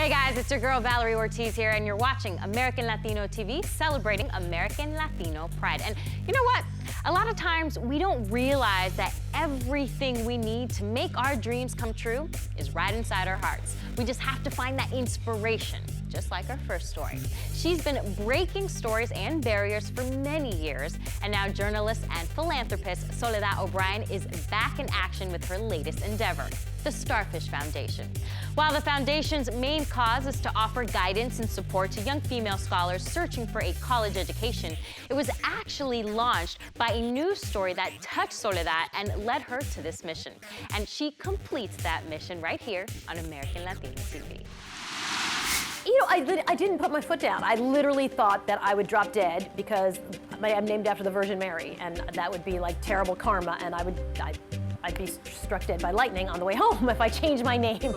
Hey guys, it's your girl Valerie Ortiz here, and you're watching American Latino TV, celebrating American Latino pride. And you know what? A lot of times we don't realize that everything we need to make our dreams come true is right inside our hearts. We just have to find that inspiration, just like our first story. She's been breaking stories and barriers for many years, and now journalist and philanthropist Soledad O'Brien is back in action with her latest endeavor, the Starfish Foundation. While the foundation's main cause is to offer guidance and support to young female scholars searching for a college education, it was actually launched by a news story that touched Soledad and led her to this mission. And she completes that mission right here on American Latino TV. You know, I didn't put my foot down. I literally thought that I would drop dead because I'm named after the Virgin Mary, and that would be like terrible karma, and I'd be struck dead by lightning on the way home if I changed my name.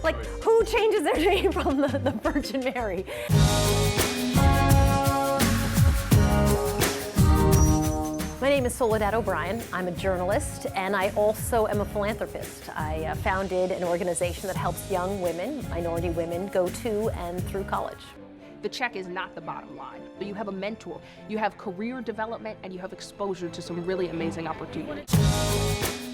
Like, who changes their name from the Virgin Mary? My name is Soledad O'Brien. I'm a journalist, and I also am a philanthropist. I founded an organization that helps young women, minority women, go to and through college. The check is not the bottom line. You have a mentor, you have career development, and you have exposure to some really amazing opportunities.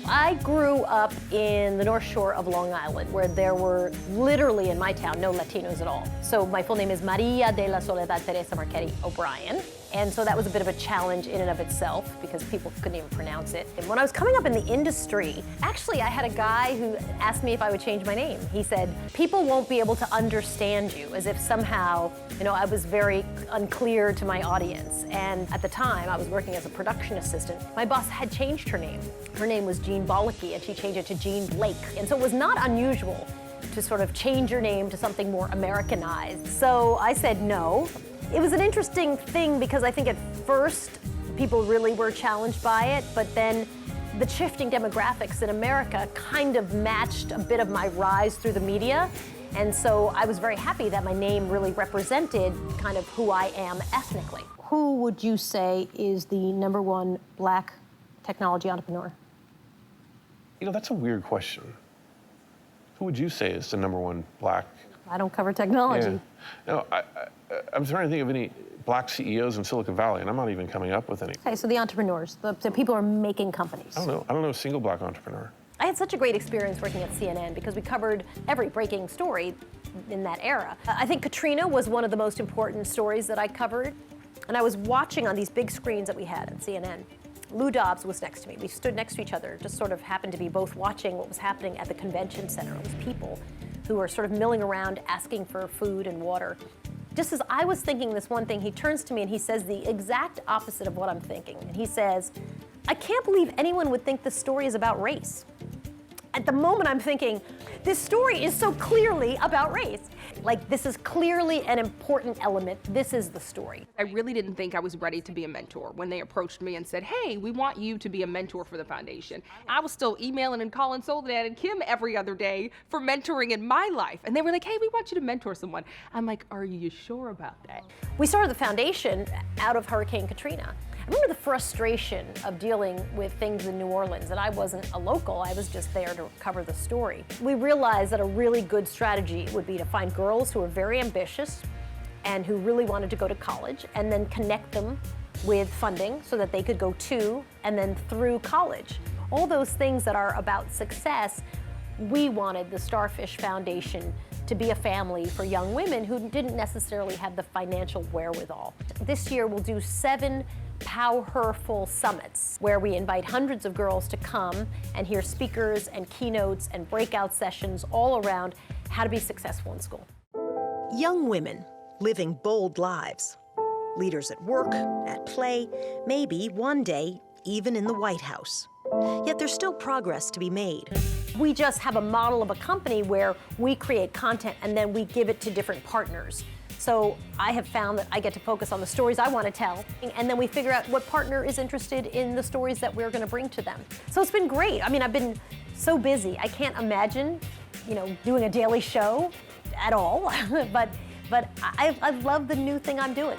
I grew up in the North Shore of Long Island, where there were literally in my town no Latinos at all. So my full name is Maria de la Soledad Teresa Marchetti O'Brien. And so that was a bit of a challenge in and of itself because people couldn't even pronounce it. And when I was coming up in the industry, actually I had a guy who asked me if I would change my name. He said, people won't be able to understand you, as if somehow, you know, I was very unclear to my audience. And at the time, I was working as a production assistant. My boss had changed her name. Her name was Jean Bollocky, and she changed it to Jean Blake. And so it was not unusual to sort of change your name to something more Americanized. So I said no. It was an interesting thing because I think at first people really were challenged by it, but then the shifting demographics in America kind of matched a bit of my rise through the media. And so I was very happy that my name really represented kind of who I am ethnically. Who would you say is the #1 Black technology entrepreneur? You know, that's a weird question. Who would you say is the #1 Black? I don't cover technology. Yeah. No, I'm trying to think of any Black CEOs in Silicon Valley, and I'm not even coming up with any. Okay, so the entrepreneurs, the people who are making companies. I don't know a single Black entrepreneur. I had such a great experience working at CNN because we covered every breaking story in that era. I think Katrina was one of the most important stories that I covered, and I was watching on these big screens that we had at CNN. Lou Dobbs was next to me. We stood next to each other, just sort of happened to be both watching what was happening at the convention center. It was people who were sort of milling around asking for food and water. Just as I was thinking this one thing, he turns to me and he says the exact opposite of what I'm thinking. And he says, I can't believe anyone would think this story is about race. At the moment I'm thinking, this story is so clearly about race. Like, this is clearly an important element. This is the story. I really didn't think I was ready to be a mentor when they approached me and said, hey, we want you to be a mentor for the foundation. I was still emailing and calling Soledad and Kim every other day for mentoring in my life. And they were like, hey, we want you to mentor someone. I'm like, are you sure about that? We started the foundation out of Hurricane Katrina. I remember the frustration of dealing with things in New Orleans, and I wasn't a local, I was just there to cover the story. We realized that a really good strategy would be to find girls who are very ambitious and who really wanted to go to college, and then connect them with funding so that they could go to and then through college. All those things that are about success, we wanted the Starfish Foundation to be a family for young women who didn't necessarily have the financial wherewithal. This year we'll do 7 powerful summits where we invite hundreds of girls to come and hear speakers and keynotes and breakout sessions all around how to be successful in school. Young women living bold lives. Leaders at work, at play, maybe one day even in the White House. Yet there's still progress to be made. We just have a model of a company where we create content and then we give it to different partners. So I have found that I get to focus on the stories I want to tell, and then we figure out what partner is interested in the stories that we're going to bring to them. So it's been great. I mean, I've been so busy. I can't imagine, you know, doing a daily show at all, but I love the new thing I'm doing.